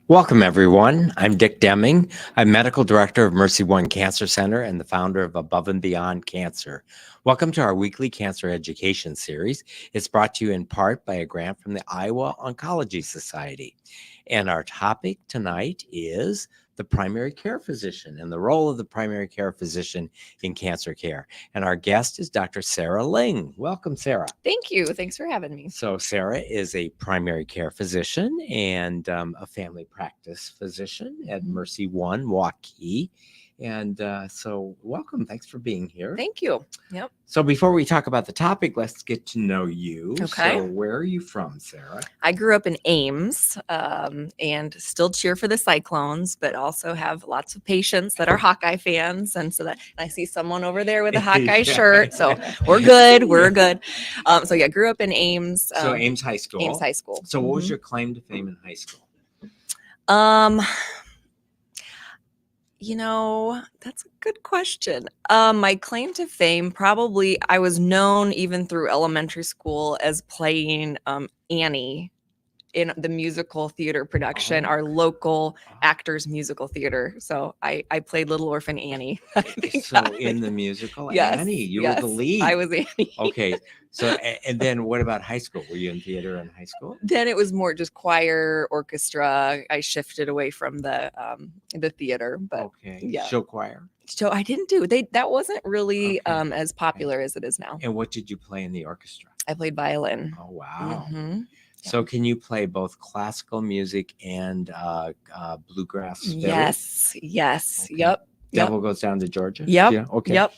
Welcome, everyone. I'm Dick Deming. I'm Medical Director of MercyOne Cancer Center and the founder of Above and Beyond Cancer. Welcome to our weekly cancer education series. It's brought to you in part by a grant from the Iowa Oncology Society. And our topic tonight is the primary care physician and the role of the primary care physician in cancer care. And our guest is Dr. Sarah Ling. Welcome, Sarah. Thank you. Thanks for having me. So Sarah is a primary care physician and a family practice physician at MercyOne, Waukee. And so welcome. Thanks for being here. Thank you. Yep. So before we talk about the topic, let's get to know you. Okay. So where are you from, Sarah? I grew up in Ames and still cheer for the Cyclones, but also have lots of patients that are Hawkeye fans. And so that I see someone over there with a Hawkeye shirt. So we're good. We're good. So yeah, grew up in Ames. So Ames High School. Ames High School. So what was your claim to fame in high school? That's a good question. My claim to fame, probably I was known even through elementary school as playing Annie in the musical theater production, our local actors musical theater. So I played Little Orphan Annie. So in the musical, Yes, Annie, you were the lead. I was Annie. Okay. So, and then what about high school? Were you in theater in high school? Then it was more just choir, orchestra. I shifted away from the theater, but okay. Yeah. Show choir. So I didn't that wasn't really as popular as it is now. And what did you play in the orchestra? I played violin. Oh, wow. Mm-hmm. So can you play both classical music and bluegrass fiddle? Yes. Okay. Yep. Devil Goes Down to Georgia? Yep. Yeah. Okay. Yep.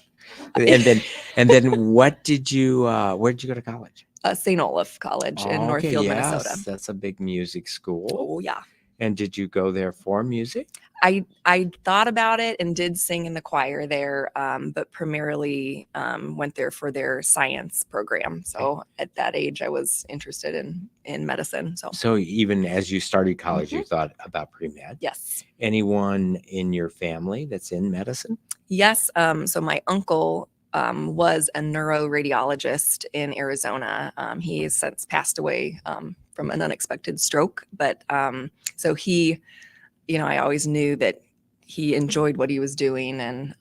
And then what did you where did you go to college? St. Olaf College in Northfield, Minnesota. That's a big music school. Oh yeah. And did you go there for music? I thought about it and did sing in the choir there, but primarily went there for their science program. So at that age, I was interested in medicine. So even as you started college, you thought about pre-med? Yes. Anyone in your family that's in medicine? Yes. So my uncle was a neuroradiologist in Arizona. He has since passed away from an unexpected stroke, but so he, I always knew that he enjoyed what he was doing, and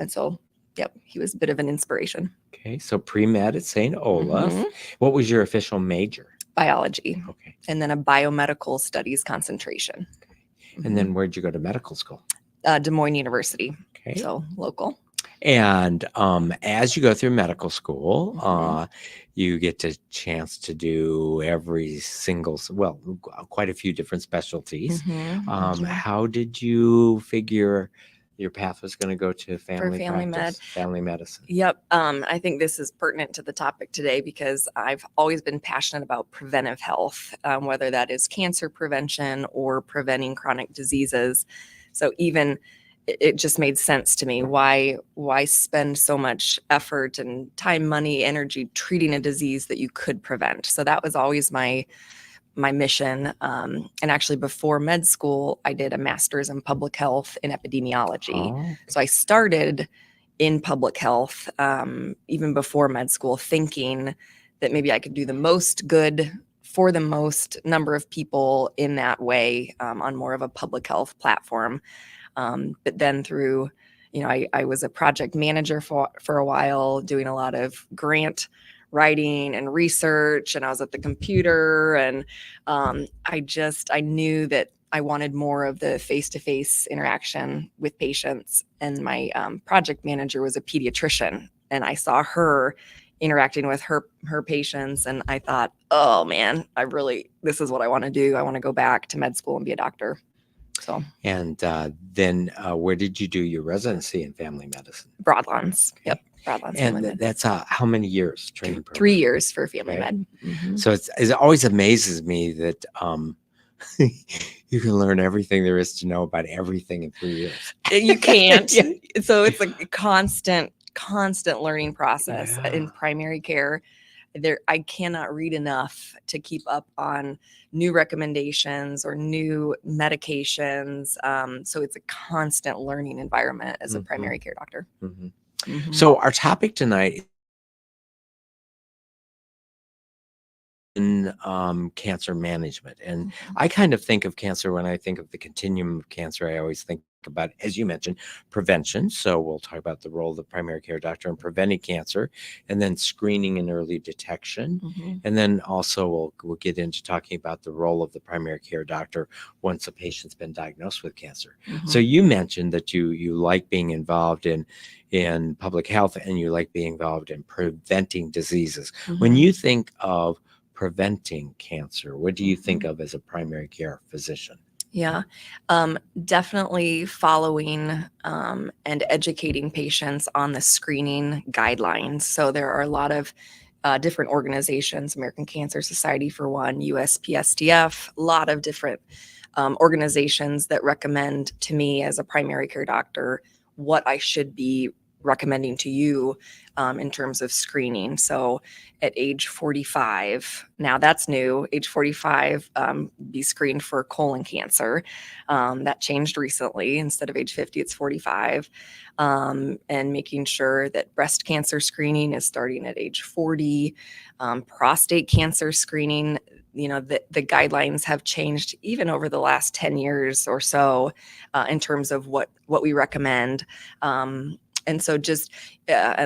so, yep, he was a bit of an inspiration. Okay, so pre-med at St. Olaf. What was your official major? Biology. Okay. And then a biomedical studies concentration. Okay. And then where'd you go to medical school? Des Moines University. Okay. So local. And as you go through medical school, you get a chance to do quite a few different specialties. How did you figure your path was going to go to family medicine? Yep. I think this is pertinent to the topic today because I've always been passionate about preventive health, whether that is cancer prevention or preventing chronic diseases. So even it just made sense to me. Why spend so much effort and time, money, energy treating a disease that you could prevent? So that was always my mission. And actually before med school, I did a master's in public health and epidemiology. Oh. So I started in public health, even before med school, thinking that maybe I could do the most good for the most number of people in that way, on more of a public health platform. But then through, I was a project manager for a while, doing a lot of grant writing and research, and I was at the computer, and I knew that I wanted more of the face-to-face interaction with patients. And my project manager was a pediatrician, and I saw her interacting with her patients, and I thought, oh man, this is what I want to do. I want to go back to med school and be a doctor. So, and then where did you do your residency in family medicine? Broadlands. Okay. Yep. Broadlands. And that's how many years training program? 3 years for family med. So it always amazes me that you can learn everything there is to know about everything in 3 years. You can't. So it's a constant learning process in primary care. I cannot read enough to keep up on new recommendations or new medications. So it's a constant learning environment as a primary care doctor. So our topic tonight cancer management. And Mhm. I kind of think of cancer when I think of the continuum of cancer. I always think about, as you mentioned, prevention. So we'll talk about the role of the primary care doctor in preventing cancer, and then screening and early detection. Mhm. And then also we'll get into talking about the role of the primary care doctor once a patient's been diagnosed with cancer. So Mhm. you mentioned that you like being involved in public health, and you like being involved in preventing diseases. When Mhm. you think of preventing cancer, what do you think Mhm. of as a primary care physician? Yeah, definitely following and educating patients on the screening guidelines. So there are a lot of different organizations, American Cancer Society for one, USPSTF, a lot of different organizations that recommend to me as a primary care doctor what I should be recommending to you in terms of screening. So at age 45, now that's new, age 45, be screened for colon cancer. That changed recently. Instead of age 50, it's 45. And making sure that breast cancer screening is starting at age 40. Prostate cancer screening, the guidelines have changed even over the last 10 years or so in terms of what we recommend. And so just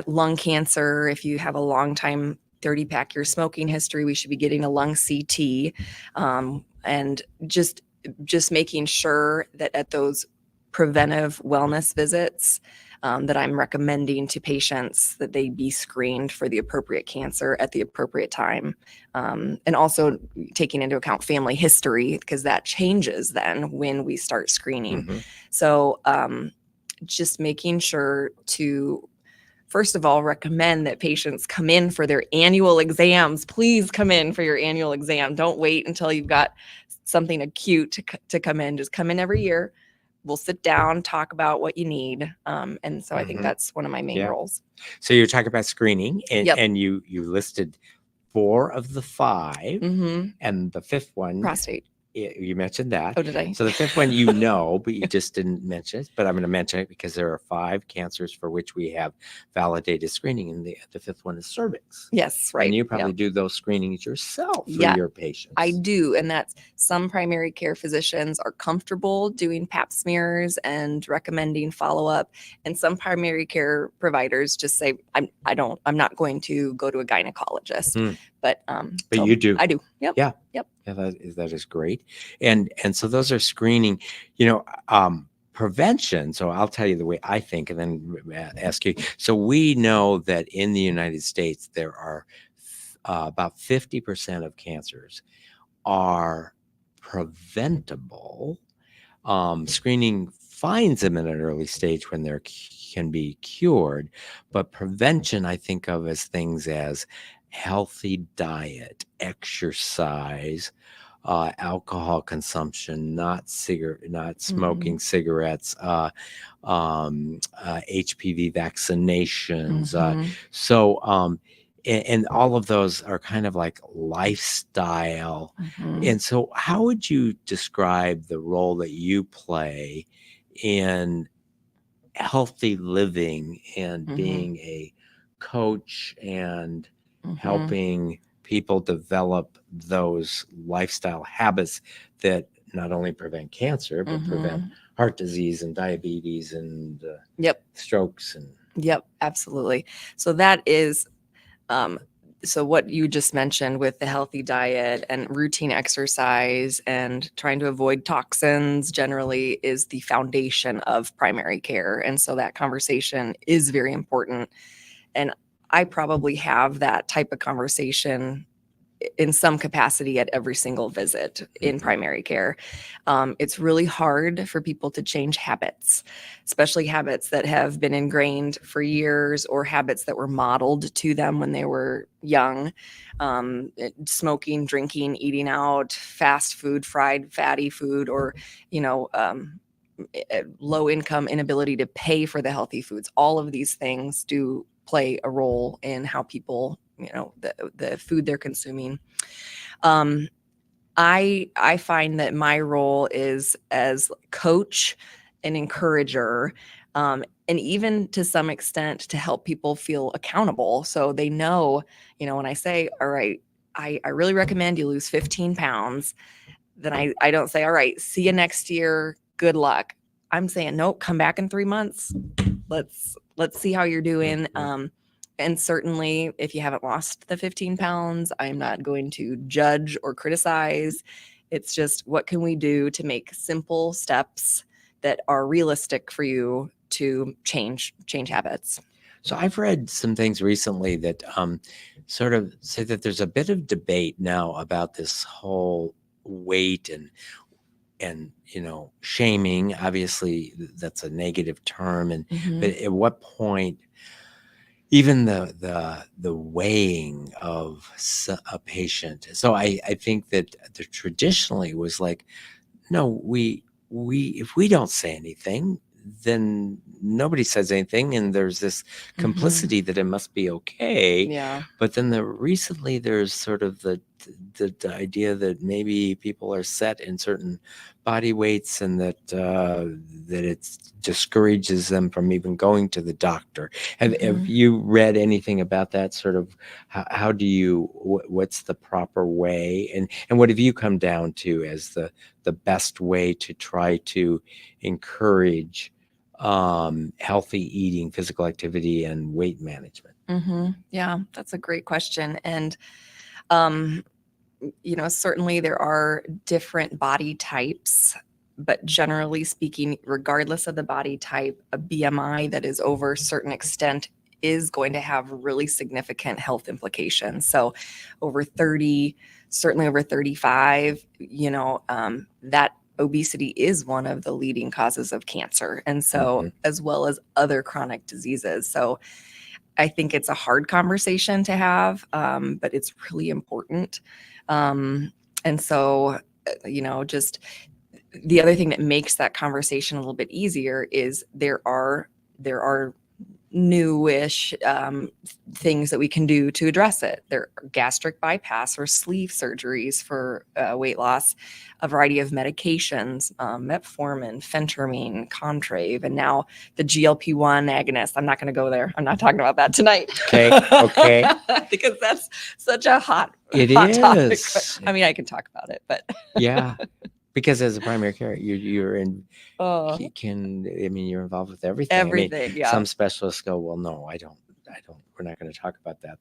lung cancer, if you have a long time 30-pack year smoking history, we should be getting a lung CT. And just making sure that at those preventive wellness visits that I'm recommending to patients that they be screened for the appropriate cancer at the appropriate time. And also taking into account family history, because that changes then when we start screening. Mm-hmm. So just making sure to, first of all, recommend that patients come in for their annual exams. Please come in for your annual exam. Don't wait until you've got something acute to come in. Just come in every year. We'll sit down, talk about what you need. And so I think Mm-hmm. that's one of my main Yeah. roles. So you're talking about screening, and, Yep. and you listed 4 of the 5, Mm-hmm. and the 5th one, Prostate. you mentioned that. Oh, did I? So the 5th one, but you just didn't mention it. But I'm going to mention it because there are 5 cancers for which we have validated screening, and the 5th one is cervix. Yes, right. And you Yep. probably do those screenings yourself for Yeah, your patients. I do. And that's, some primary care physicians are comfortable doing pap smears and recommending follow-up. And some primary care providers just say, I'm not going to go to a gynecologist. Hmm. But so you do. I do. Yep. Yeah. Yep. Yeah, that is great. And so those are screening, prevention. So I'll tell you the way I think, and then ask you. So we know that in the United States, there are about 50% of cancers are preventable. Screening finds them in an early stage when they can be cured, but prevention I think of as things as healthy diet, exercise, alcohol consumption, not smoking cigarettes, HPV vaccinations. Mhm. And all of those are kind of like lifestyle. Mhm. And so, how would you describe the role that you play in healthy living and Mhm. being a coach and Mhm. helping people develop those lifestyle habits that not only prevent cancer, but prevent heart disease and diabetes and Yep. strokes and Yep, absolutely. So that is so what you just mentioned with the healthy diet and routine exercise and trying to avoid toxins generally is the foundation of primary care. And so that conversation is very important. And I probably have that type of conversation in some capacity at every single visit in primary care. It's really hard for people to change habits, especially habits that have been ingrained for years or habits that were modeled to them when they were young. Smoking, drinking, eating out, fast food, fried, fatty food, or, low income, inability to pay for the healthy foods. All of these things do play a role in how people, the food they're consuming. I find that my role is as coach and encourager, and even to some extent to help people feel accountable. So they know, when I say, all right, I really recommend you lose 15 pounds. Then I don't say, all right, see you next year. Good luck. I'm saying, nope, come back in 3 months. Let's see how you're doing. And certainly if you haven't lost the 15 pounds, I'm not going to judge or criticize. It's just, what can we do to make simple steps that are realistic for you to change habits? So I've read some things recently that sort of say that there's a bit of debate now about this whole weight and shaming. Obviously, that's a negative term, and but at what point even the weighing of a patient. So I think that the traditionally was like, no, we if we don't say anything, then nobody says anything, and there's this complicity that it must be okay. Yeah. But then recently there's sort of the idea that maybe people are set in certain body weights, and that it discourages them from even going to the doctor. Have you read anything about that? Sort of how do you what's the proper way, and what have you come down to as the best way to try to encourage healthy eating, physical activity, and weight management? Yeah, that's a great question. And certainly there are different body types, but generally speaking, regardless of the body type, a BMI that is over a certain extent is going to have really significant health implications. So over 30, certainly over 35, that obesity is one of the leading causes of cancer. And so, as well as other chronic diseases. So I think it's a hard conversation to have, but it's really important. And so, just the other thing that makes that conversation a little bit easier is there are newish things that we can do to address it. There are gastric bypass or sleeve surgeries for weight loss, a variety of medications, metformin, phentermine, Contrave, and now the GLP-1 agonist. I'm not going to go there. I'm not talking about that tonight. Okay. Because that's such a hot It topic. is. I mean, I can talk about it, but Yeah. Because as a primary care, you're in. Oh, You're involved with everything. everything. Yeah. Some specialists go, well, no, I don't. We're not going to talk about that.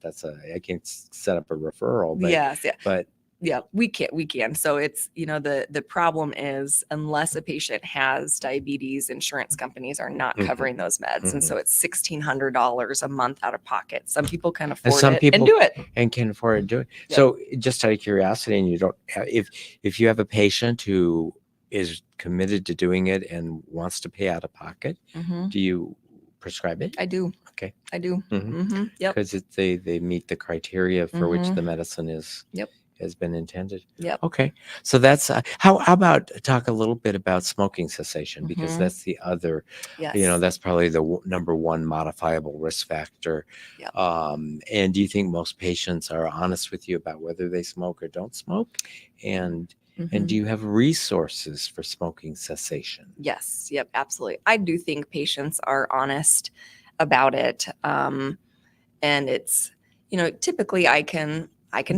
I can't set up a referral. But, Yes. Yeah. But Yeah, we can. So it's, the problem is, unless a patient has diabetes, insurance companies are not covering those meds. And so it's $1,600 a month out of pocket. Some people can afford it and do it. And can afford to do it. Yep. So just out of curiosity, and you don't have, if you have a patient who is committed to doing it and wants to pay out of pocket, do you prescribe it? I do. Okay. I do. Yep. Because they meet the criteria for which the medicine is. Yep. Has been intended. Yep. Okay. So that's how about talk a little bit about smoking cessation, because that's the other, that's probably the number one modifiable risk factor. Yep. And do you think most patients are honest with you about whether they smoke or don't smoke? And do you have resources for smoking cessation? Yes. Yep. Absolutely. I do think patients are honest about it. And it's, typically I can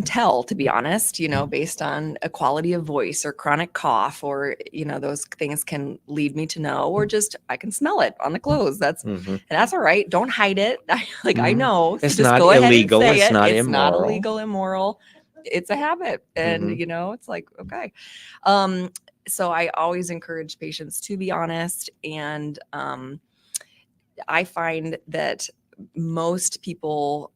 tell, to be honest, based on a quality of voice or chronic cough, or, those things can lead me to know, or just I can smell it on the clothes. And that's all right. Don't hide it. I know. It's just not go illegal. Ahead and say it's not it's immoral. not illegal, immoral. It's a habit. And, it's like, okay. So I always encourage patients to be honest. And I find that most people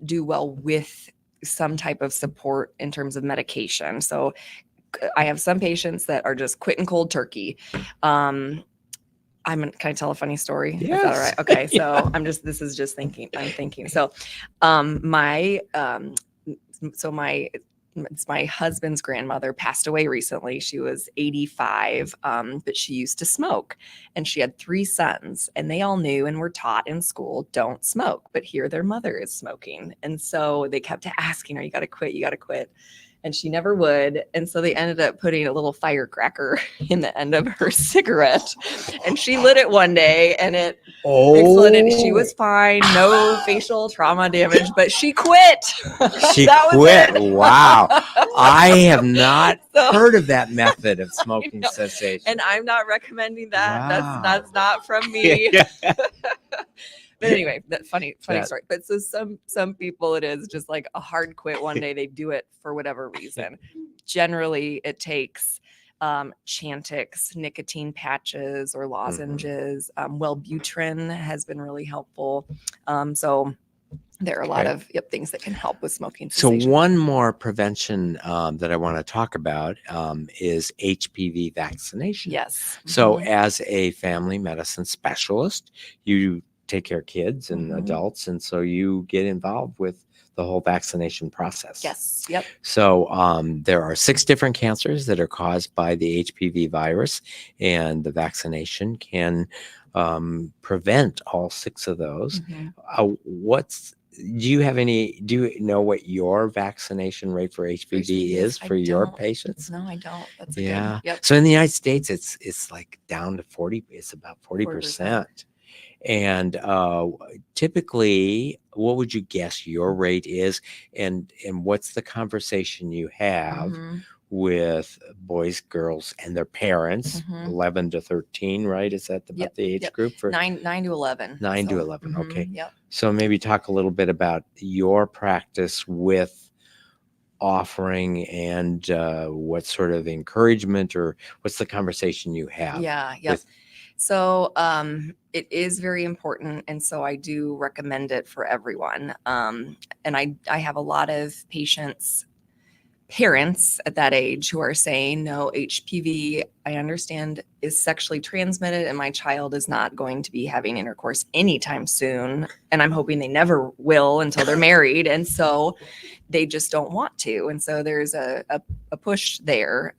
do well with some type of support in terms of medication. So I have some patients that are just quitting cold turkey. Can I tell a funny story? Yes. Is that all right? Okay. So I'm thinking. So my husband's grandmother passed away recently. She was 85, but she used to smoke, and she had 3 sons, and they all knew and were taught in school, don't smoke. But here their mother is smoking. And so they kept asking her, you got to quit. and she never would. And so they ended up putting a little firecracker in the end of her cigarette, and she lit it one day and it exploded. She was fine, no facial trauma damage, but she quit. She That was quit. it. Wow. I have not So- heard of that method of smoking know. cessation. And I'm not recommending that. Wow. That's not from me. But anyway, that funny story. But so some people, it is just like a hard quit one day. They do it for whatever reason. Generally, it takes Chantix, nicotine patches, or lozenges. Wellbutrin has been really helpful. So there are a lot of things that can help with smoking cessation. So one more prevention that I want to talk about is HPV vaccination. Yes. So as a family medicine specialist, you take care of kids and adults, and so you get involved with the whole vaccination process. Yes. Yep. So there are 6 different cancers that are caused by the HPV virus, and the vaccination can prevent all 6 of those. Do you know what your vaccination rate for HPV is for your patients? No, I don't. That's yeah. Good. Yep. So in the United States, it's like down to 40. It's about 40%. And typically, what would you guess your rate is, and what's the conversation you have with boys, girls, and their parents? 11 to 13, right? Is that about the age group for 9 to 11? 9 to 11. Okay. Yep. So maybe talk a little bit about your practice with offering and what sort of encouragement, or what's the conversation you have? Yeah. So it is very important. And so I do recommend it for everyone. And I have a lot of parents at that age who are saying, no, HPV, I understand, is sexually transmitted, and my child is not going to be having intercourse anytime soon. And I'm hoping they never will until they're married. And so they just don't want to. And so there's a push there.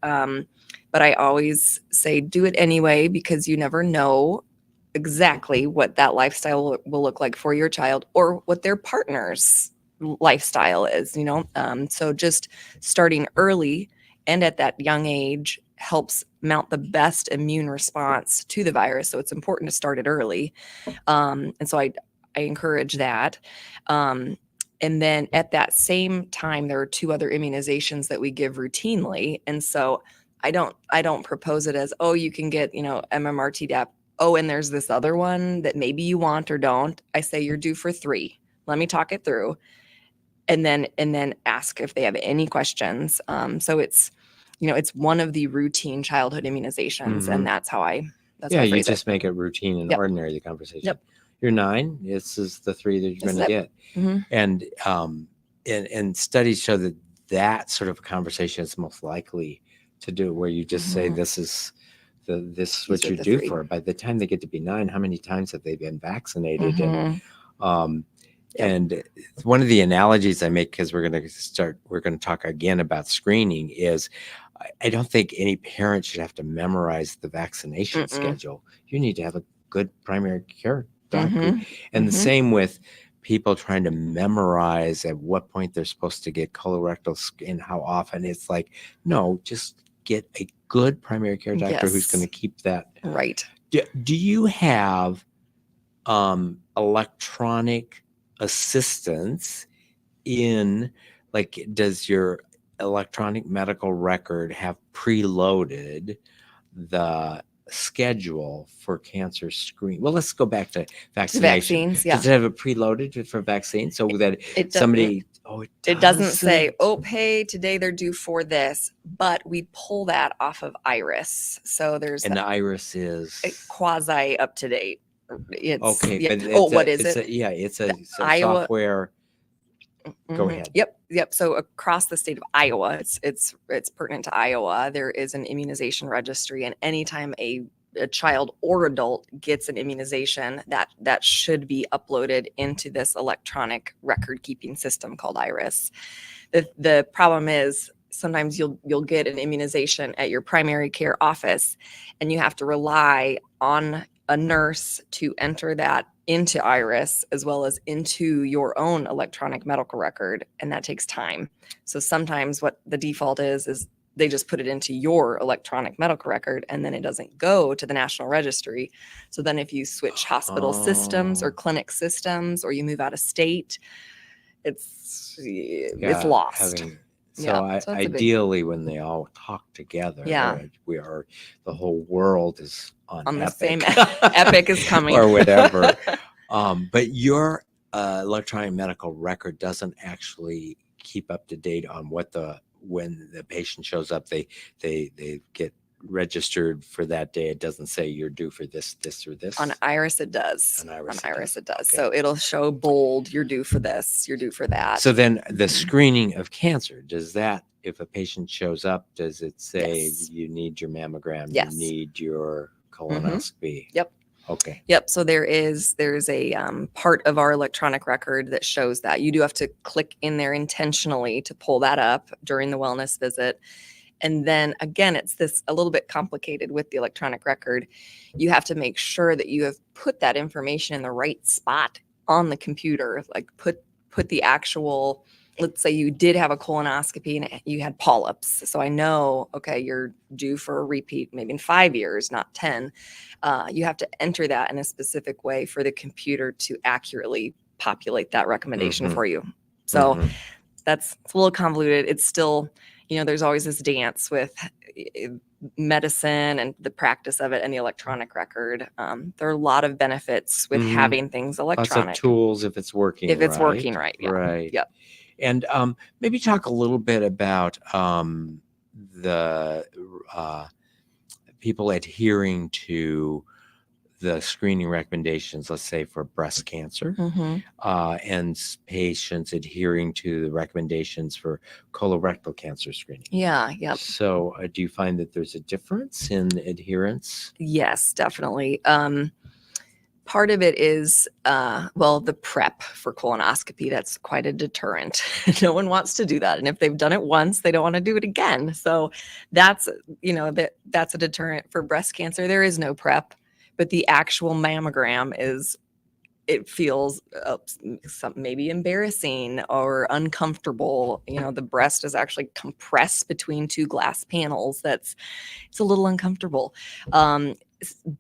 But I always say, do it anyway, because you never know exactly what that lifestyle will look like for your child, or what their partner's lifestyle is, so just starting early and at that young age helps mount the best immune response to the virus. So it's important to start it early. And so I encourage that. And then at that same time, there are 2 other immunizations that we give routinely. And so I don't propose it as, oh, you can get, MMR Tdap. Oh, and there's this other one that maybe you want or don't. I say you're due for 3. Let me talk it through. And then ask if they have any questions. So it's one of the routine childhood immunizations, and that's how I. That's how I you just make it routine and ordinary, the conversation. Yep. You're 9. This is the 3 that you're going to get. And studies show that sort of conversation is most likely to do, where you just say, this is what you do 3. for it. By the time they get to be 9, how many times have they been vaccinated? And one of the analogies I make, because we're going to talk again about screening, is I don't think any parent should have to memorize the vaccination schedule. You need to have a good primary care doctor. And the same with people trying to memorize at what point they're supposed to get colorectal scan, how often. It's like, no, just get a good primary care doctor who's going to keep that. Right. Do you have electronic assistance in, like, does your electronic medical record have preloaded the schedule for cancer screen? Well, let's go back to vaccination. Vaccines, yeah. Does it have a preloaded for vaccine, so that somebody? It doesn't say, hey, today they're due for this, but we pull that off of Iris. So there's the Iris is quasi up to date. It's, what is it? It's a Iowa software. Go ahead. Yep. So across the state of Iowa, it's pertinent to Iowa. There is an immunization registry, and anytime a child or adult gets an immunization, that should be uploaded into this electronic record keeping system called Iris. The problem is, sometimes you'll get an immunization at your primary care office, and you have to rely on a nurse to enter that into Iris as well as into your own electronic medical record, and that takes time. So sometimes what the default is they just put it into your electronic medical record and then it doesn't go to the National Registry. So then if you switch hospital systems or clinic systems or you move out of state, it's lost. So Yeah, so that's a big- ideally, when they all talk together, Yeah. the whole world is on the Epic. same Epic is coming or whatever. But your electronic medical record doesn't actually keep up to date on when the patient shows up, they get registered for that day. It doesn't say you're due for this or this. On Iris it does. On Iris it does. Okay. So it'll show bold, you're due for this, you're due for that. So then the screening of cancer, does that, if a patient shows up, does it say Yes. you need your mammogram, Yes. you need your colonoscopy? Yep. Okay. Yep. So there's a part of our electronic record that shows that. You do have to click in there intentionally to pull that up during the wellness visit. And then again, it's a little bit complicated with the electronic record. You have to make sure that you have put that information in the right spot on the computer, like put the actual, let's say you did have a colonoscopy and you had polyps. So I know, okay, you're due for a repeat, maybe in 5 years, not 10. You have to enter that in a specific way for the computer to accurately populate that recommendation for you. So it's a little convoluted. It's still, there's always this dance with medicine and the practice of it and the electronic record. There are a lot of benefits with having things electronic. Lots of tools if it's working If it's working right. Yeah. Right. Yep. And maybe talk a little bit about the people adhering to the screening recommendations, let's say for breast cancer, and patients adhering to the recommendations for colorectal cancer screening. Yeah. Yep. So do you find that there's a difference in adherence? Yes, definitely. Part of it is, the prep for colonoscopy. That's quite a deterrent. No one wants to do that. And if they've done it once, they don't want to do it again. So that's a deterrent for breast cancer. There is no prep, but the actual mammogram it feels maybe embarrassing or uncomfortable. The breast is actually compressed between two glass panels. It's a little uncomfortable.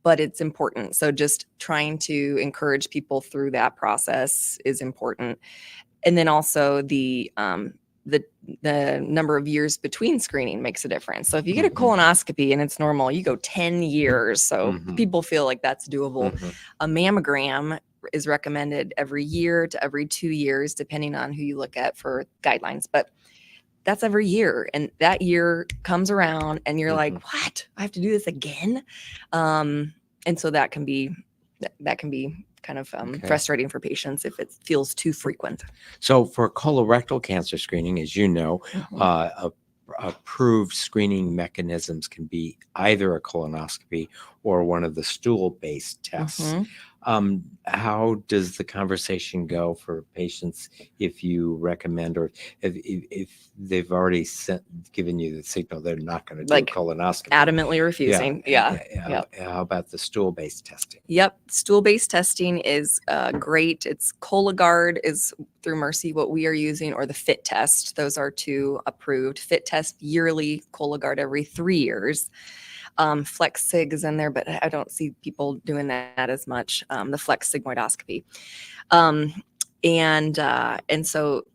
But it's important. So just trying to encourage people through that process is important. And then also the number of years between screening makes a difference. So if you get a colonoscopy and it's normal, you go 10 years. So people feel like that's doable. A mammogram is recommended every year to every 2 years, depending on who you look at for guidelines. But that's every year. And that year comes around and you're like, what? I have to do this again? And so that can be kind of frustrating for patients if it feels too frequent. So for colorectal cancer screening, as you know, approved screening mechanisms can be either a colonoscopy or one of the stool-based tests. How does the conversation go for patients if you recommend, or if they've already given you the signal they're not going to do a colonoscopy? Adamantly refusing. Yeah. How about the stool-based testing? Yep. Stool-based testing is great. It's Cologuard is through Mercy what we are using, or the FIT test. Those are two approved. FIT test yearly, Cologuard every 3 years. Flex Sig is in there, but I don't see people doing that as much. The Flex sigmoidoscopy. And so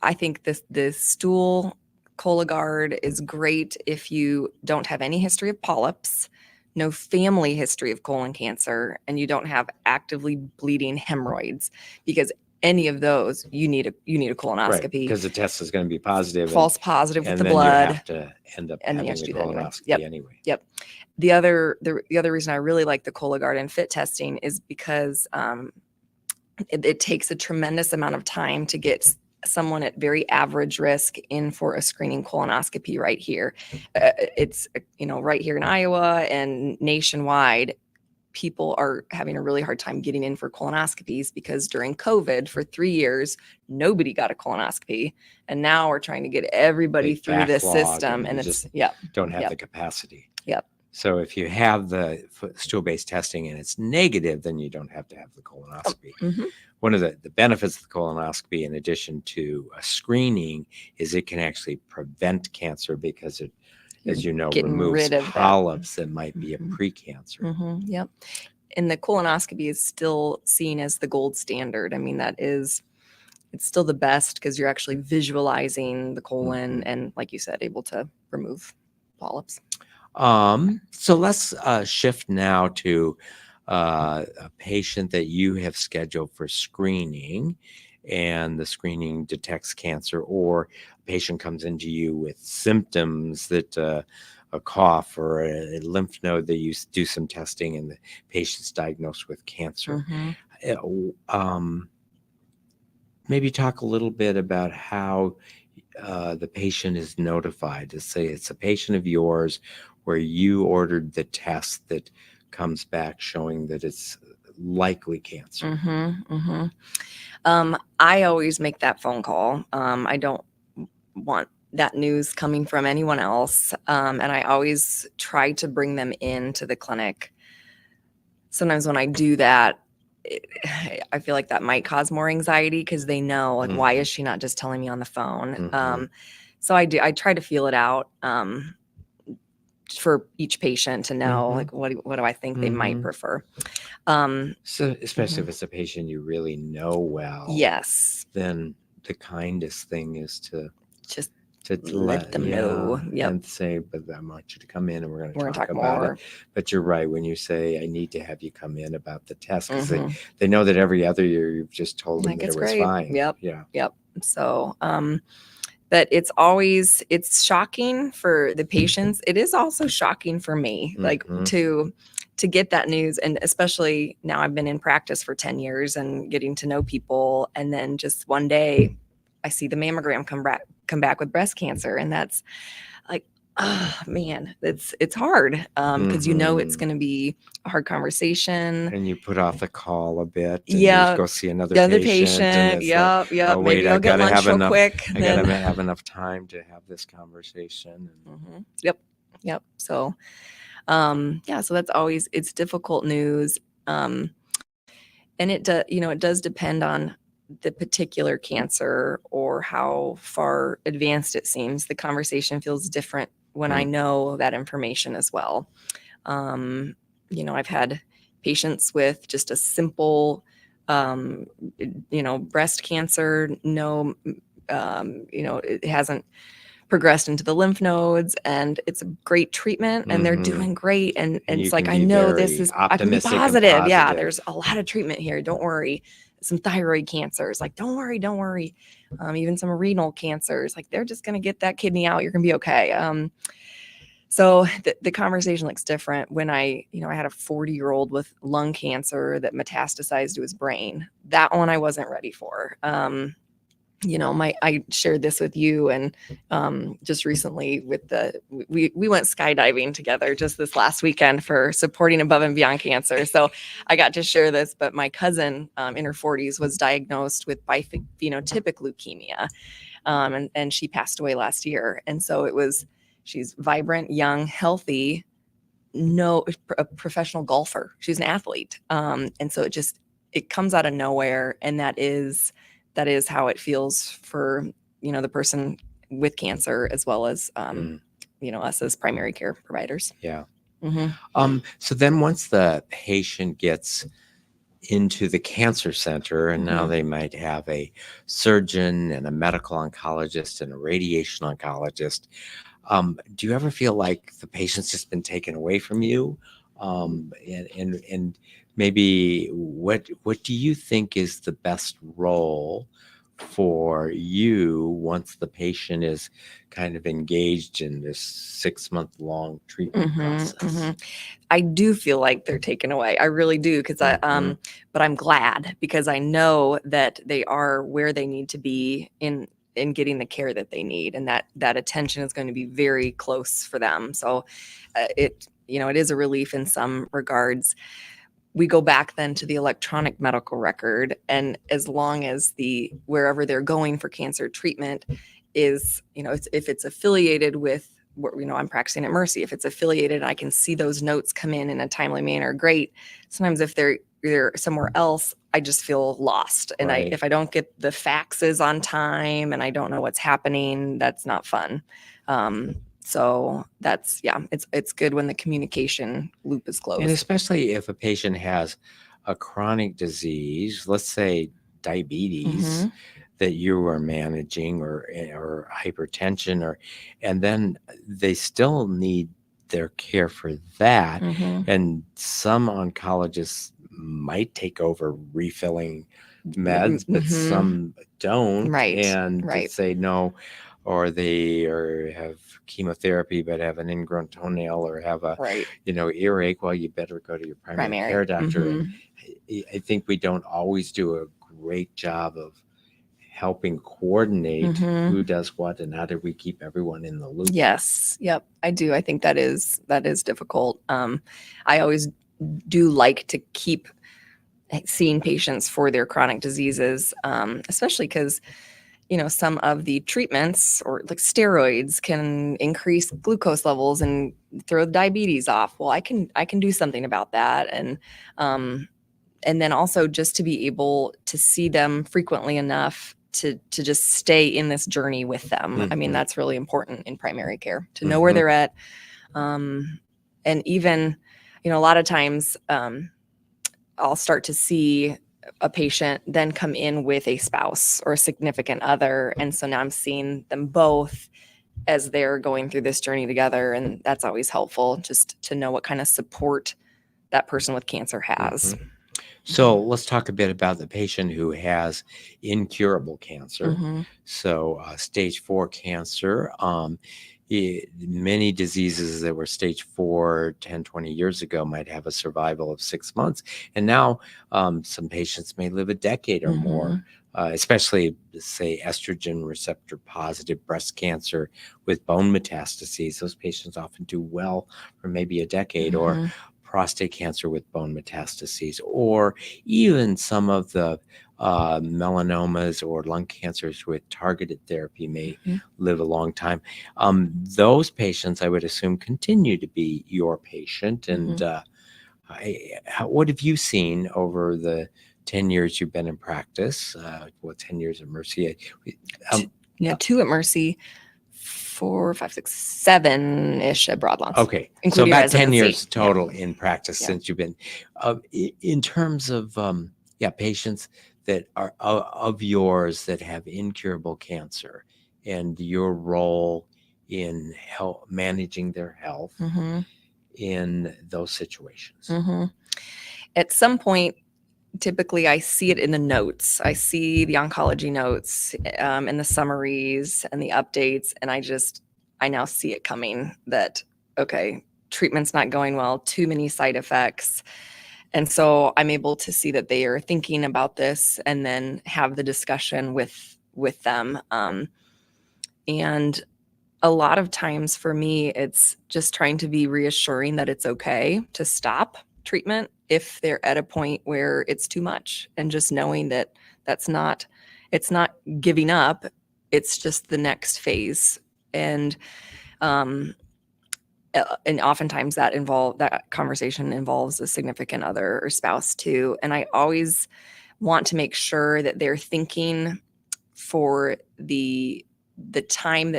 I think the stool Cologuard is great if you don't have any history of polyps, no family history of colon cancer, and you don't have actively bleeding hemorrhoids, because any of those, you need a colonoscopy. Right, because the test is going to be positive. False positive with the then blood. you have to end up And having you a have to do that colonoscopy anyway. Yep. The other reason I really like the Cologuard and FIT testing is because it takes a tremendous amount of time to get someone at very average risk in for a screening colonoscopy right here. It's right here in Iowa and nationwide. People are having a really hard time getting in for colonoscopies because during COVID for 3 years, nobody got a colonoscopy. And now we're trying to get everybody through this system. And it's, don't have the capacity. Yep. So if you have the stool-based testing and it's negative, then you don't have to have the colonoscopy. Mhm. One of the benefits of the colonoscopy, in addition to a screening, is it can actually prevent cancer because it, as you know, Getting removes rid of that. polyps that might be a Mhm. precancer. Yep. And the colonoscopy is still seen as the gold standard. I mean, it's still the best because you're actually visualizing the colon Mhm. and, like you said, able to remove polyps. So let's shift now to a patient that you have scheduled for screening, and the screening detects cancer, or a patient comes into you with symptoms that a cough or a lymph node that you do some testing, and the patient's diagnosed with cancer. Mhm. Uh, Maybe talk a little bit about how the patient is notified. To say it's a patient of yours where you ordered the test that comes back showing that it's likely cancer. I always make that phone call. I don't want that news coming from anyone else. And I always try to bring them into the clinic. Sometimes when I do that, I feel like that might cause more anxiety because they know, like, why is she not just telling me on the phone? Mhm. So I try to feel it out for each patient to know, Mhm. like, what do I think they might Mhm. prefer? So, especially Mhm. if it's a patient you really know well, Yes, then the kindest thing is to just let let, them yeah, know. Yep, and say, but I want you to come in and we're going to we're gonna talk talk about it. more. But you're right when you say I need to have you come in about the test, because Mhm. they know that every other year you've just told them Like, that it's it was great. fine. Yep, Yeah. yep. So, but it's shocking for the patients. It is also shocking for me, like, Mhm. to get that news. And especially now I've been in practice for 10 years and getting to know people. And then just one day I see the mammogram come back with breast cancer. And that's like, oh man, it's hard. Because it's Mhm. going to be a hard conversation. And you put off the call a bit, and you Yeah. go see another The other patient, and patient. it's like, Yep. Yep. oh wait, Maybe I'll get lunch real quick. I gotta Then. have enough time to have this conversation. Yep. Yep. So, yeah, so that's always, it's difficult news. And it does depend on the particular cancer or how far advanced it seems. The conversation feels different when I Mm. know that information as well. I've had patients with just a simple, um, breast cancer. No, it hasn't progressed into the lymph nodes, and it's a great treatment and they're Mhm. doing great. And And you it's like, can I be know this very is, I can be optimistic and positive. Yeah, positive. there's a lot of treatment here. Don't worry. Some thyroid cancers, like, don't worry, don't worry. Even some renal cancers, like, they're just going to get that kidney out. You're going to be okay. So the conversation looks different when I had a 40-year-old with lung cancer that metastasized to his brain. That one I wasn't ready for. I shared this with you, and just recently we went skydiving together just this last weekend for supporting Above and Beyond Cancer. So I got to share this, but my cousin in her 40s was diagnosed with biphenotypic leukemia, and she passed away last year. And so she's vibrant, young, healthy, a professional golfer. She's an athlete, and so it comes out of nowhere, and that is how it feels for the person with cancer, as well as Mm. us as primary care providers. Yeah. Mm-hmm. So then once the patient gets into the cancer center, and now Mhm. they might have a surgeon and a medical oncologist and a radiation oncologist, do you ever feel like the patient's just been taken away from you? And maybe what do you think is the best role for you once the patient is kind of engaged in this 6-month long treatment process? I do feel like they're taken away. I really do, because Mhm. but I'm glad, because I know that they are where they need to be in getting the care that they need, and that attention is going to be very close for them. So it is a relief in some regards. We go back then to the electronic medical record, and as long as wherever they're going for cancer treatment is, if it's affiliated with I'm practicing at Mercy. If it's affiliated and I can see those notes come in a timely manner, great. Sometimes if they're somewhere else, I just feel lost. And Right. if I don't get the faxes on time and I don't know what's happening, that's not fun. So that's, it's good when the communication loop is closed. And especially if a patient has a chronic disease, let's say diabetes, that you are managing, or hypertension, and then they still need their care for that. And some oncologists might take over refilling meds, but some don't. Right. And say no, or they have chemotherapy but have an ingrown toenail, or have a earache. Well, you better go to your primary care doctor. And I think we don't always do a great job of helping coordinate who does what, and how do we keep everyone in the loop. Yes. Yep. I do. I think that is difficult. I always do like to keep seeing patients for their chronic diseases, especially because some of the treatments, or like steroids, can increase glucose levels and throw diabetes off. Well, I can do something about that. And then also just to be able to see them frequently enough to just stay in this journey with them. I mean, that's really important in primary care, to know where they're at. And even, a lot of times I'll start to see a patient then come in with a spouse or a significant other. And so now I'm seeing them both as they're going through this journey together. And that's always helpful, just to know what kind of support that person with cancer has. So let's talk a bit about the patient who has incurable cancer. So stage 4 cancer, many diseases that were stage 4 10, 20 years ago might have a survival of 6 months. And now some patients may live a decade or more, especially, say, estrogen receptor positive breast cancer with bone metastases. Those patients often do well for maybe a decade, or prostate cancer with bone metastases, or even some of the melanomas or lung cancers with targeted therapy may live a long time. Those patients, I would assume, continue to be your patient. And what have you seen over the 10 years you've been in practice? 10 years at Mercy? 2 at Mercy. 4, 5, 6, 7-ish at Broadlawn. Okay, so about 10 years total in practice since you've been. In terms of patients that are of yours that have incurable cancer, and your role in managing their health in those situations. At some point, typically I see it in the notes. I see the oncology notes and the summaries and the updates. And I now see it coming that, okay, treatment's not going well, too many side effects. And so I'm able to see that they are thinking about this and then have the discussion with them. And a lot of times for me, it's just trying to be reassuring that it's okay to stop treatment if they're at a point where it's too much, and just knowing that it's not giving up, it's just the next phase. And oftentimes that conversation involves a significant other or spouse too. And I always want to make sure that they're thinking for the time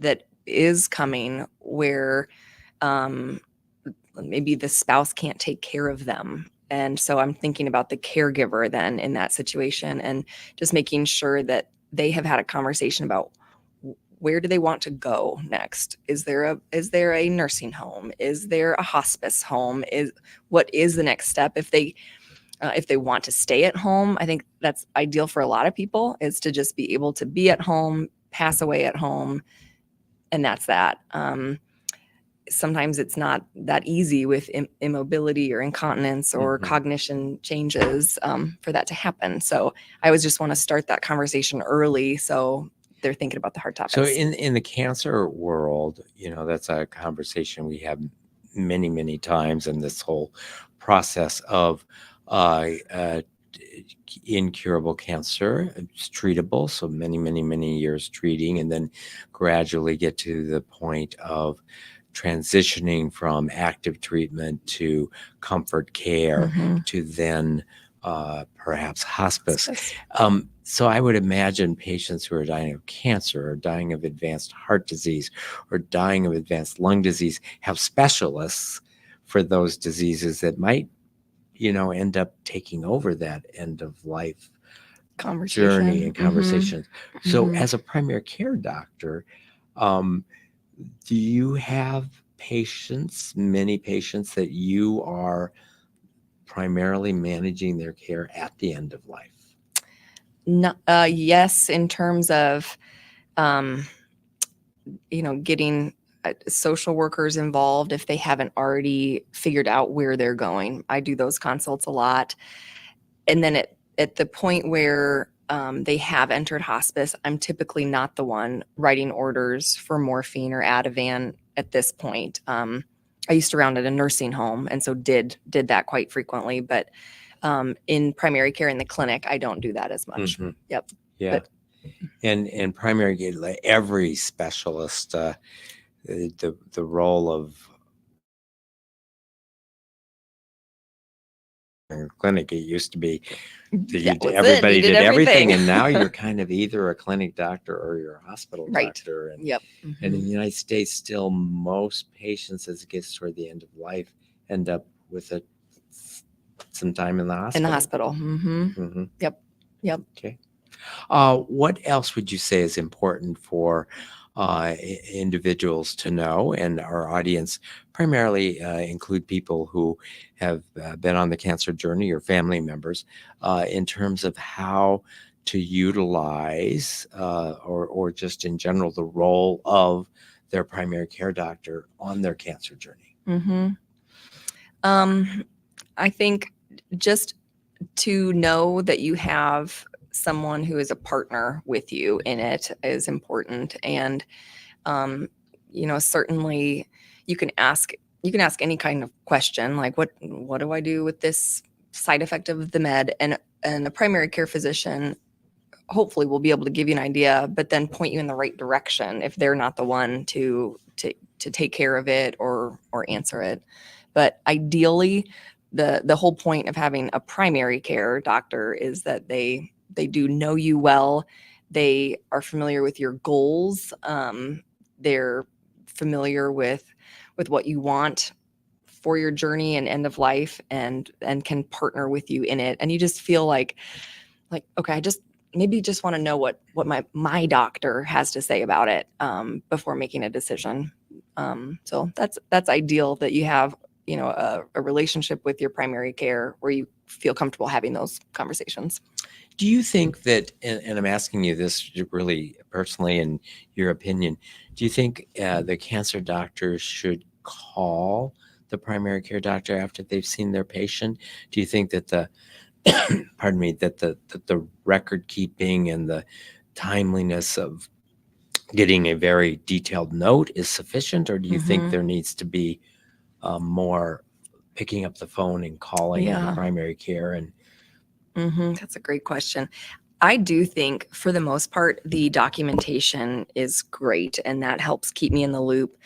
that is coming where maybe the spouse can't take care of them. And so I'm thinking about the caregiver then in that situation, and just making sure that they have had a conversation about where do they want to go next? Is there a nursing home? Is there a hospice home? What is the next step? If they want to stay at home, I think that's ideal for a lot of people, is to just be able to be at home, pass away at home, and that's that. Sometimes it's not that easy with immobility or incontinence or cognition changes for that to happen. So I always just want to start that conversation early, so they're thinking about the hard topics. So in the cancer world, that's a conversation we have many, many times in this whole process of incurable cancer. It's treatable, so many years treating, and then gradually get to the point of transitioning from active treatment to comfort care Mhm. to then perhaps hospice. Hospice. So I would imagine patients who are dying of cancer or dying of advanced heart disease or dying of advanced lung disease have specialists for those diseases that might, end up taking over that end of life journey and Conversation. conversations. So Mhm. as a primary care doctor, um, do you have many patients that you are primarily managing their care at the end of life? No, yes, in terms of, um, getting social workers involved if they haven't already figured out where they're going. I do those consults a lot. And then at the point where they have entered hospice, I'm typically not the one writing orders for morphine or Ativan at this point. I used to round at a nursing home, and so did that quite frequently. But in primary care in the clinic, I don't do that as much. Mhm. Yep. Yeah. But And primary care, like every specialist, the role of in a clinic, it used to be that was it. everybody You did did everything, everything. and now you're kind of either a clinic doctor or you're a hospital Right. doctor. And, Yep. and in Mhm. the United States, still most patients, as it gets toward the end of life, end up with some time in the hospital. In the hospital. Mm-hmm. Mm-hmm. Yep. Yep. Okay. What else would you say is important for individuals to know? And our audience primarily include people who have been on the cancer journey or family members in terms of how to utilize or just in general the role of their primary care doctor on their cancer journey. Mm-hmm. I think just to know that you have someone who is a partner with you in it is important. And certainly you can ask any kind of question like what do I do with this side effect of the med, and a primary care physician hopefully will be able to give you an idea, but then point you in the right direction if they're not the one to take care of it or answer it. But ideally, the whole point of having a primary care doctor is that they do know you well. They are familiar with your goals. They're familiar with what you want for your journey and end of life, and can partner with you in it. And you just feel like okay, I just maybe just want to know what my doctor has to say about it before making a decision. So that's ideal that you have a relationship with your primary care where you feel comfortable having those conversations. Do you think that, and I'm asking you this really personally in your opinion, do you think the cancer doctors should call the primary care doctor after they've seen their patient? Do you think that pardon me, that the record keeping and the timeliness of getting a very detailed note is sufficient, or do you think Mhm. there needs to be more picking up the phone and calling the Yeah. primary care? And That's a great question. I do think for the most part, the documentation is great and that helps keep me in the loop.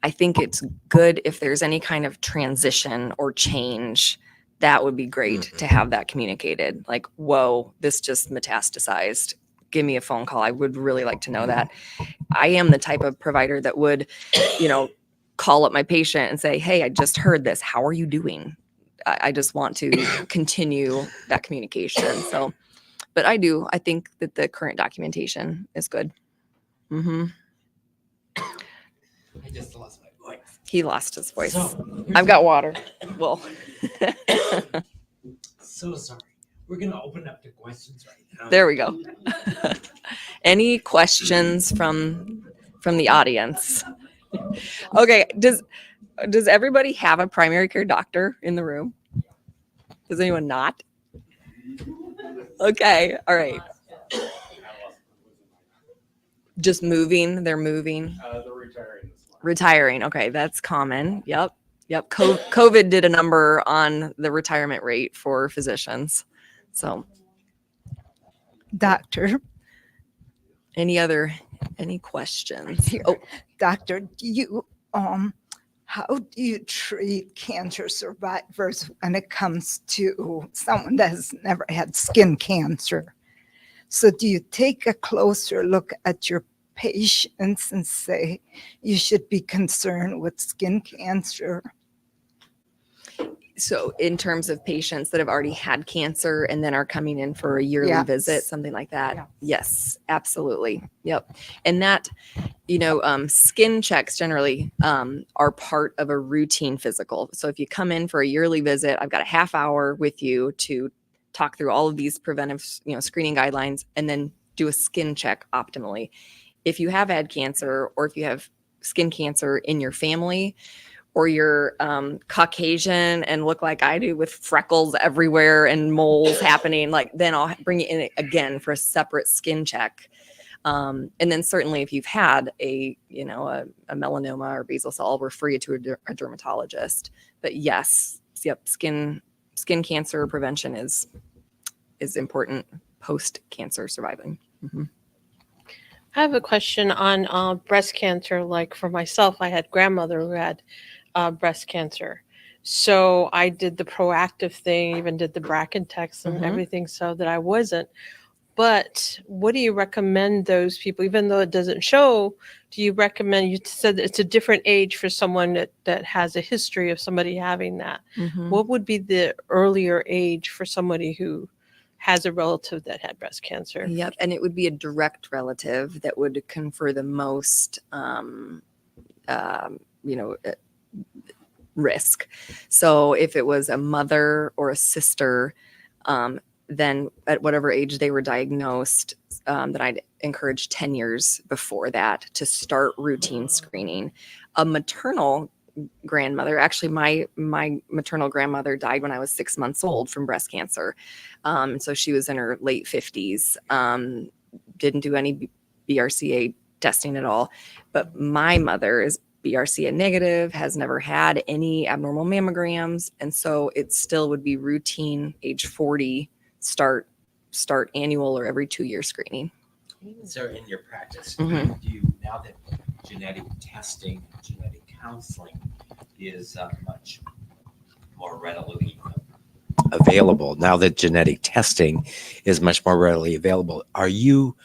I think it's good if there's any kind of transition or change. That would be great to have that communicated. Like, whoa, this just metastasized. Give me a phone call. I would really like to know that. I am the type of provider that would, call up my patient and say, hey, I just heard this. How are you doing? I just want to continue that communication. So, but I think that the current documentation is good. Mm-hmm. I just lost my voice. He lost his voice. So, I've got water. Well, so sorry. We're going to open up to questions right now. there we go. Any questions from the audience? Okay. Does everybody have a primary care doctor in the room? Does anyone not? Okay. All right. Just moving. They're moving. They're retiring. Retiring. Okay. That's common. Yep. COVID did a number on the retirement rate for physicians. So Doctor, any questions? here. Oh, Doctor, how do you treat cancer survivors when it comes to someone that has never had skin cancer? So do you take a closer look at your patients and say you should be concerned with skin cancer? so in terms of patients that have already had cancer and then are coming in for a yearly Yes. visit, something like that. Yeah. Yes, absolutely. Yep. And that, skin checks generally are part of a routine physical. So if you come in for a yearly visit, I've got a half hour with you to talk through all of these preventive, screening guidelines and then do a skin check optimally. If you have had cancer or if you have skin cancer in your family, or you're Caucasian and look like I do with freckles everywhere and moles happening, then I'll bring you in again for a separate skin check. And then certainly if you've had a melanoma or basal cell, I'll refer you to a dermatologist. But yes, yep, skin cancer prevention is important post-cancer surviving. Mm-hmm. I have a question on breast cancer. Like for myself, I had grandmother who had breast cancer. So I did the proactive thing, even did the BRCA tests and everything so that I wasn't. But what do you recommend those people, even though it doesn't show, do you recommend, you said that it's a different age for someone that has a history of somebody having that. Mm-hmm. What would be the earlier age for somebody who has a relative that had breast cancer? Yep. And it would be a direct relative that would confer the most, risk. So if it was a mother or a sister, then at whatever age they were diagnosed, that I'd encourage 10 years before that to start routine screening. A maternal grandmother, actually my maternal grandmother died when I was 6 months old from breast cancer. So she was in her late 50s, didn't do any BRCA testing at all. But my mother is BRCA negative, has never had any abnormal mammograms. And so it still would be routine age 40, start annual or every 2-year screening. So in your practice, Mhm. do you, now that genetic testing, genetic counseling is much more readily available, now that genetic testing is much more readily available, are you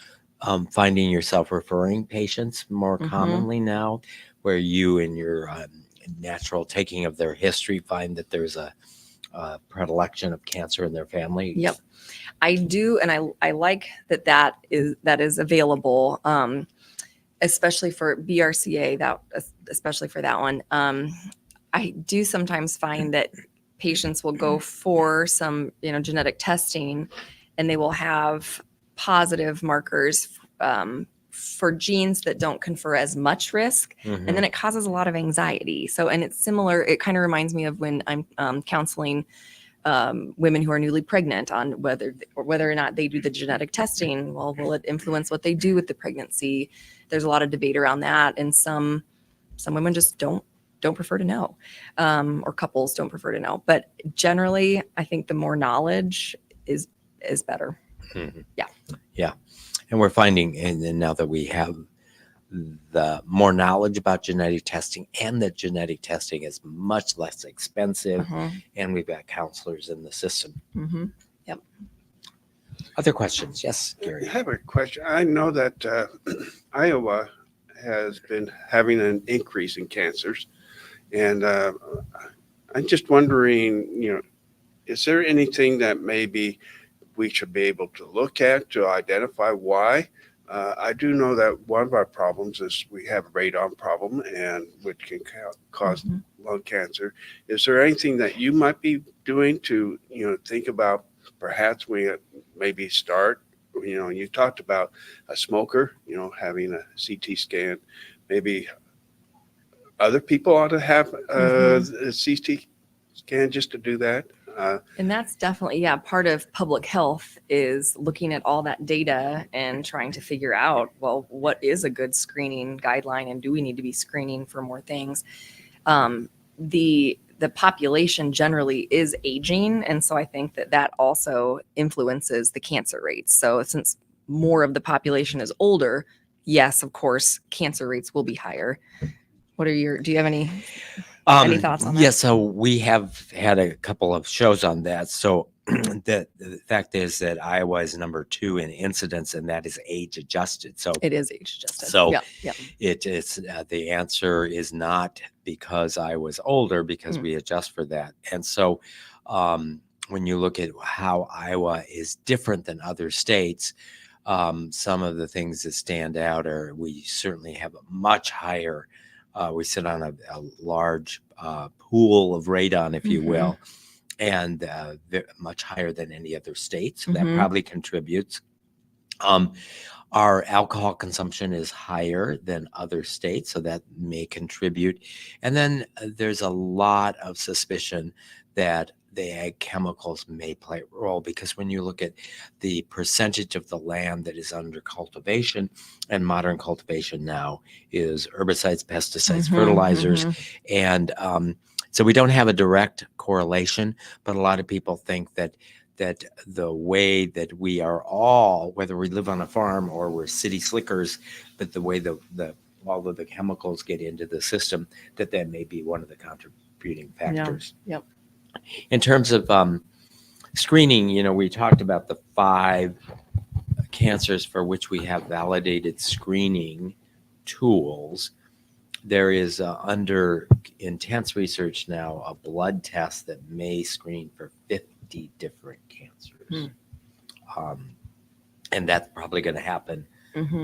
finding yourself referring patients more commonly now, where you in your natural taking of their history find that there's a predilection of cancer in their family? Yep, I do, and I like that is available, especially for BRCA. Especially for that one, I do sometimes find that patients will go for some genetic testing, and they will have positive markers for genes that don't confer as much risk, and then it causes a lot of anxiety. So, and it's similar. It kind of reminds me of when I'm counseling women who are newly pregnant on whether or not they do the genetic testing. Well, will it influence what they do with the pregnancy? There's a lot of debate around that, and some women just don't prefer to know, or couples don't prefer to know. But generally, I think the more knowledge is better. Yeah. And we're finding, and now that we have the more knowledge about genetic testing, and that genetic testing is much less expensive, and we've got counselors in the system. Yep. Other questions? Yes, Gary. I have a question. I know that Iowa has been having an increase in cancers, and I'm just wondering, is there anything that maybe we should be able to look at to identify why? I do know that one of our problems is we have a radon problem, and which can cause lung cancer. Is there anything that you might be doing to, think about perhaps we maybe start? You talked about a smoker, having a CT scan. Maybe other people ought to have a CT scan just to do that. And that's definitely, part of public health is looking at all that data and trying to figure out, well, what is a good screening guideline, and do we need to be screening for more things? The the population generally is aging. And so I think that that also influences the cancer rates. So since more of the population is older, yes, of course, cancer rates will be higher. Do you have any thoughts on that? Yeah, so we have had a couple of shows on that. So the fact is that Iowa is number 2 in incidence, and that is age adjusted. So It is age adjusted. So yeah. it is the answer is not because I was older, because we adjust for that. And so when you look at how Iowa is different than other states, some of the things that stand out are we certainly have a much higher. We sit on a large pool of radon, if you will, and much higher than any other state. So that probably contributes. Our alcohol consumption is higher than other states, so that may contribute. And then there's a lot of suspicion that the ag chemicals may play a role, because when you look at the percentage of the land that is under cultivation, and modern cultivation now is herbicides, pesticides, fertilizers, and so we don't have a direct correlation, but a lot of people think that the way that we are all, whether we live on a farm or we're city slickers, but the way all of the chemicals get into the system, that may be one of the contributing factors. Yep. In terms of screening, we talked about the 5 cancers for which we have validated screening tools. There is under intense research now a blood test that may screen for 50 different cancers. And that's probably going to happen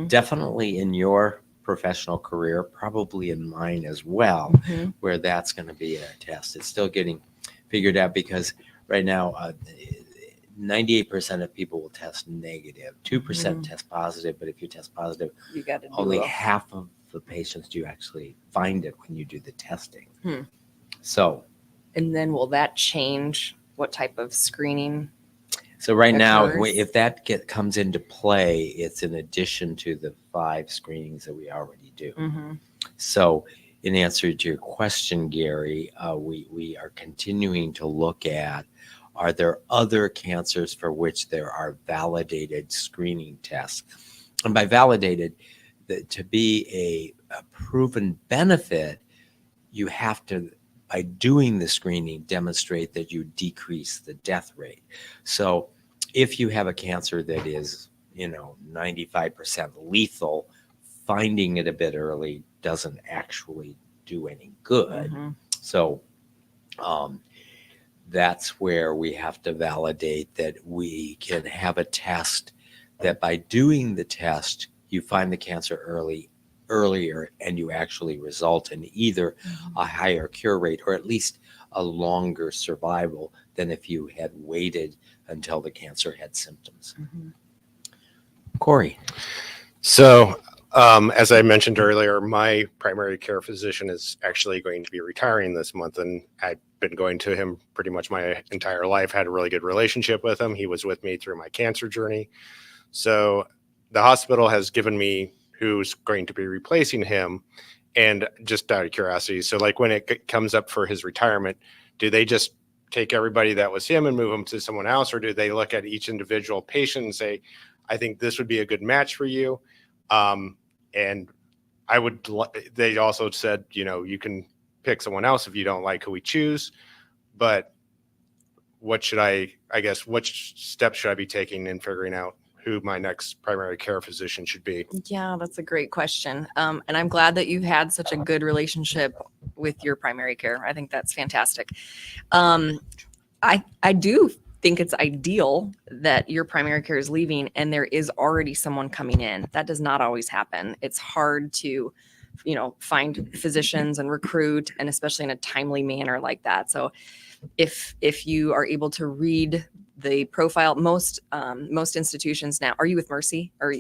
definitely in your professional career, probably in mine as well, where that's going to be a test. It's still getting figured out, because right now 98% of people will test negative, 2% test positive, but if you test positive, You got to do only a- half of the patients do you actually find it when you do the testing. So And then will that change what type of screening? right now, occurs? if that comes into play, it's in addition to the 5 screenings that we already do. So in answer to your question, Gary, we are continuing to look at, are there other cancers for which there are validated screening tests? And by validated, to be a proven benefit, you have to, by doing the screening, demonstrate that you decrease the death rate. So if you have a cancer that is, 95% lethal, finding it a bit early doesn't actually do any good. So that's where we have to validate that we can have a test that by doing the test, you find the cancer earlier, and you actually result in either a higher cure rate or at least a longer survival than if you had waited until the cancer had symptoms. Corey. So, as I mentioned earlier, my primary care physician is actually going to be retiring this month, and I've been going to him pretty much my entire life, had a really good relationship with him. He was with me through my cancer journey. So the hospital has given me who's going to be replacing him. And just out of curiosity, so like when it comes up for his retirement, do they just take everybody that was him and move them to someone else? Or do they look at each individual patient and say, I think this would be a good match for you? And they also said, you can pick someone else if you don't like who we choose, but what steps should I be taking in figuring out who my next primary care physician should be? Yeah, that's a great question. And I'm glad that you've had such a good relationship with your primary care. I think that's fantastic. I do think it's ideal that your primary care is leaving and there is already someone coming in. That does not always happen. It's hard to, find physicians and recruit, and especially in a timely manner like that. So if you are able to read the profile, most institutions now, are you with Mercy or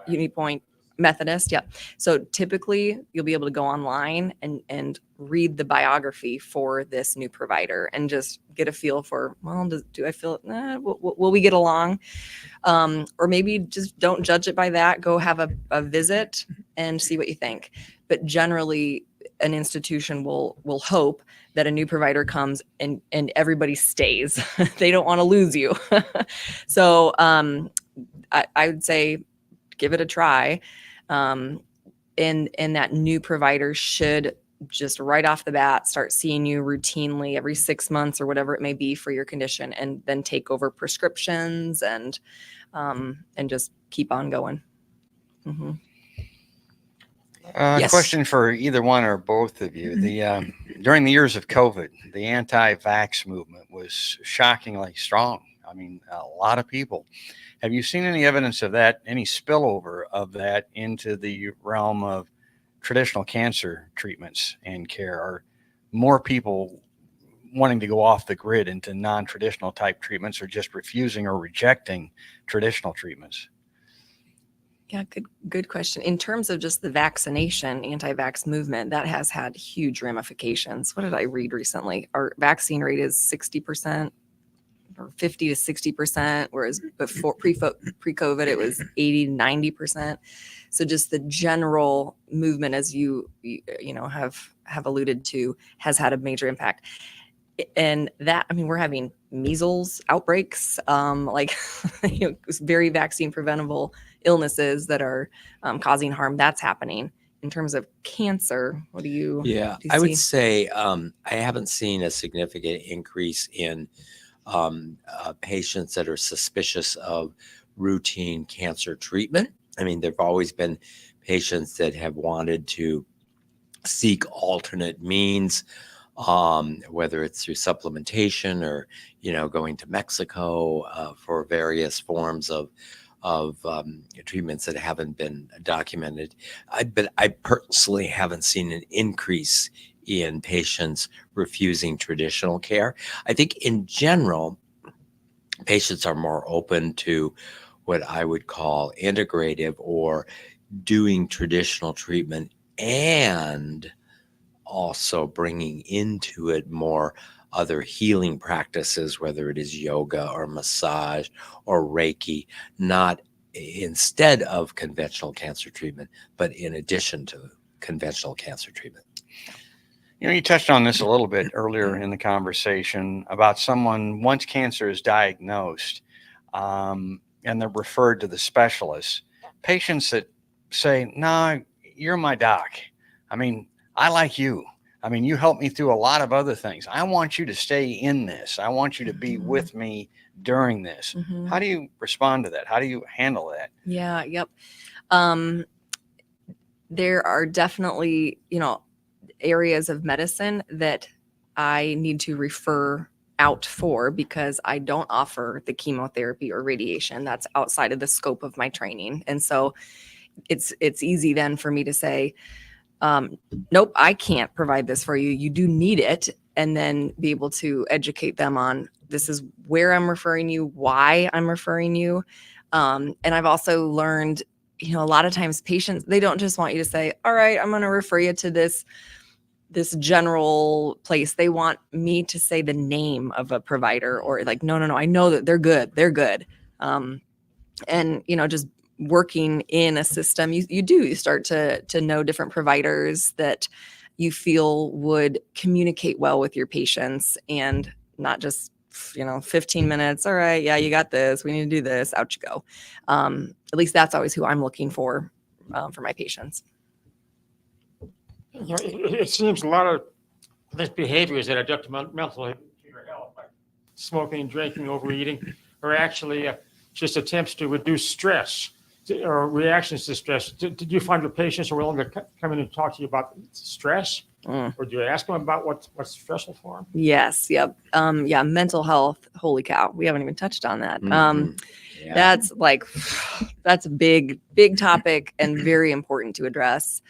Unity Point Methodist? Yeah. So typically you'll be able to go online and read the biography for this new provider and just get a feel for, well, do I feel, will we get along? Or maybe just don't judge it by that. Go have a visit and see what you think. But generally, an institution will hope that a new provider comes and everybody stays. They don't want to lose you. So I would say give it a try. And that new provider should just right off the bat start seeing you routinely every 6 months or whatever it may be for your condition, and then take over prescriptions and just keep on going. Mm-hmm. Yes. Question for either one or both of you. The during the years of COVID, the anti-vax movement was shockingly strong. I mean, a lot of people. Have you seen any evidence of that, any spillover of that into the realm of traditional cancer treatments and care? Are more people wanting to go off the grid into non-traditional type treatments, or just refusing or rejecting traditional treatments? Yeah, good question. In terms of just the vaccination, anti-vax movement, that has had huge ramifications. What did I read recently? Our vaccine rate is 60% or 50 to 60%, whereas before pre-COVID, it was 80 to 90%. So just the general movement, as you have alluded to, has had a major impact. And that, I mean, we're having measles outbreaks, very vaccine preventable illnesses that are causing harm. That's happening. In terms of cancer, what do you? Yeah, do you I would see? say I haven't seen a significant increase in patients that are suspicious of routine cancer treatment. I mean, there've always been patients that have wanted to seek alternate means, whether it's through supplementation or, going to Mexico for various forms of treatments that haven't been documented. But I personally haven't seen an increase in patients refusing traditional care. I think in general, patients are more open to what I would call integrative, or doing traditional treatment and also bringing into it more other healing practices, whether it is yoga or massage or Reiki, not instead of conventional cancer treatment, but in addition to conventional cancer treatment. You touched on this a little bit earlier in the conversation about someone, once cancer is diagnosed, and they're referred to the specialist. Patients that say, "No, you're my doc. I mean, I like you. I mean, you helped me through a lot of other things. I want you to stay in this. I want you to be with me during this." Mhm. How do you respond to that? How do you handle that? Yeah, yep. There are definitely, areas of medicine that I need to refer out for, because I don't offer the chemotherapy or radiation. That's outside of the scope of my training. And so it's easy then for me to say, nope, I can't provide this for you. You do need it. And then be able to educate them on, this is where I'm referring you, why I'm referring you. And I've also learned, a lot of times patients, they don't just want you to say, all right, I'm going to refer you to this general place. They want me to say the name of a provider, or like, no, I know that they're good. They're good. And, just working in a system, you start to know different providers that you feel would communicate well with your patients, and not just 15 minutes. All right, yeah, you got this. We need to do this. Out you go. At least that's always who I'm looking for my patients. It seems a lot of these behaviors that are detrimental to your health, like smoking, drinking, overeating, are actually just attempts to reduce stress or reactions to stress. Did you find your patients are willing to come in and talk to you about stress? Or do you ask them about what's stressful for them? Yes. Yep. Yeah. Mental health. Holy cow. We haven't even touched on that. Yeah. That's a big topic and very important to address.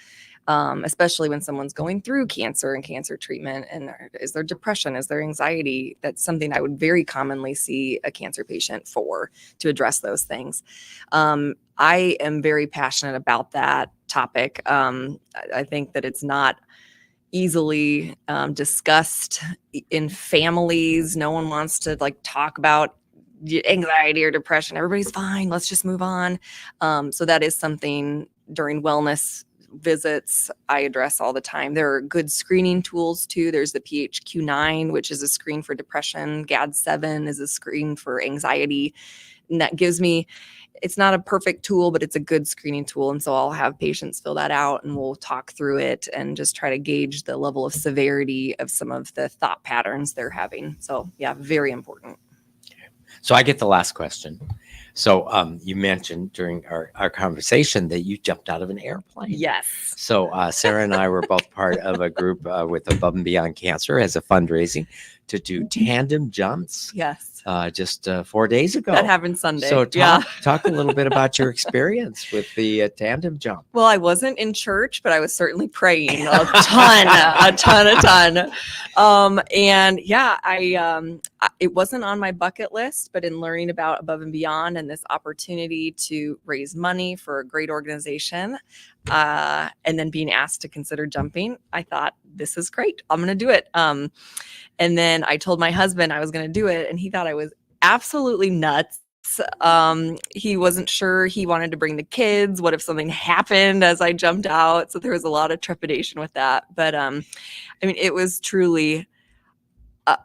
Especially when someone's going through cancer and cancer treatment, and is there depression, is there anxiety? That's something I would very commonly see a cancer patient for, to address those things. I am very passionate about that topic. I think that it's not easily discussed in families. No one wants to talk about anxiety or depression. Everybody's fine. Let's just move on. So that is something during wellness visits I address all the time. There are good screening tools too. There's the PHQ-9, which is a screen for depression. GAD-7 is a screen for anxiety. And that gives me, it's not a perfect tool, but it's a good screening tool. And so I'll have patients fill that out and we'll talk through it and just try to gauge the level of severity of some of the thought patterns they're having. So yeah, very important. So I get the last question. So you mentioned during our conversation that you jumped out of an airplane. Yes. So Sarah and I were both part of a group with Above and Beyond Cancer as a fundraising to do tandem jumps Yes. just 4 days ago. That happened Sunday. So yeah. talk a little bit about your experience with the tandem jump. Well, I wasn't in church, but I was certainly praying a ton. And yeah, it wasn't on my bucket list, but in learning about Above and Beyond and this opportunity to raise money for a great organization, and then being asked to consider jumping, I thought, this is great. I'm going to do it. And then I told my husband I was going to do it, and he thought I was absolutely nuts. He wasn't sure. He wanted to bring the kids. What if something happened as I jumped out? So there was a lot of trepidation with that. But I mean, it was truly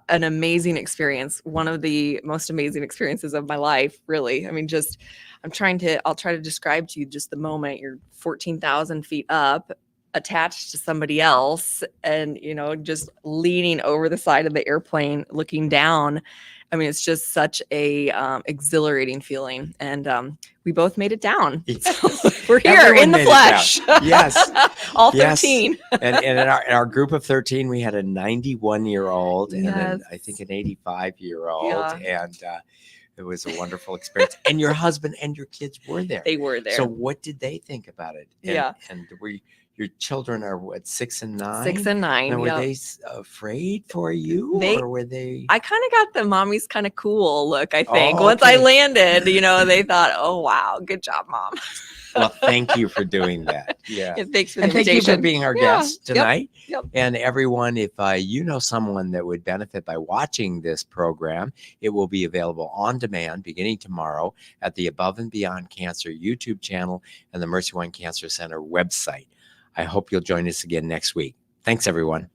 an amazing experience. One of the most amazing experiences of my life, really. I mean, just I'll try to describe to you just the moment you're 14,000 feet up, attached to somebody else, and just leaning over the side of the airplane looking down. I mean, it's just such a exhilarating feeling, and we both made it down. So we're here Everyone in the made it flesh. down. Yes. All Yes. 13. And in our group of 13, we had a 91-year-old and then Yes. I think an 85-year-old. Yeah. And it was a wonderful experience. And your husband and your kids were there. They were there. So what did they think about it? And, Yeah. And your children are what, 6 and 9? 6 and 9. Now, were yep. they afraid for you, They- or were they? I kind of got the mommy's kind of cool look, I think. Oh, Once I okay. landed, they thought, oh, wow, good job, Mom. Well, thank you for doing that. Yeah. Thanks for the And thank you invitation. for being our Yeah. guest tonight. Yep. And everyone, if you know someone that would benefit by watching this program, it will be available on demand beginning tomorrow at the Above and Beyond Cancer YouTube channel and the MercyOne Cancer Center website. I hope you'll join us again next week. Thanks, everyone.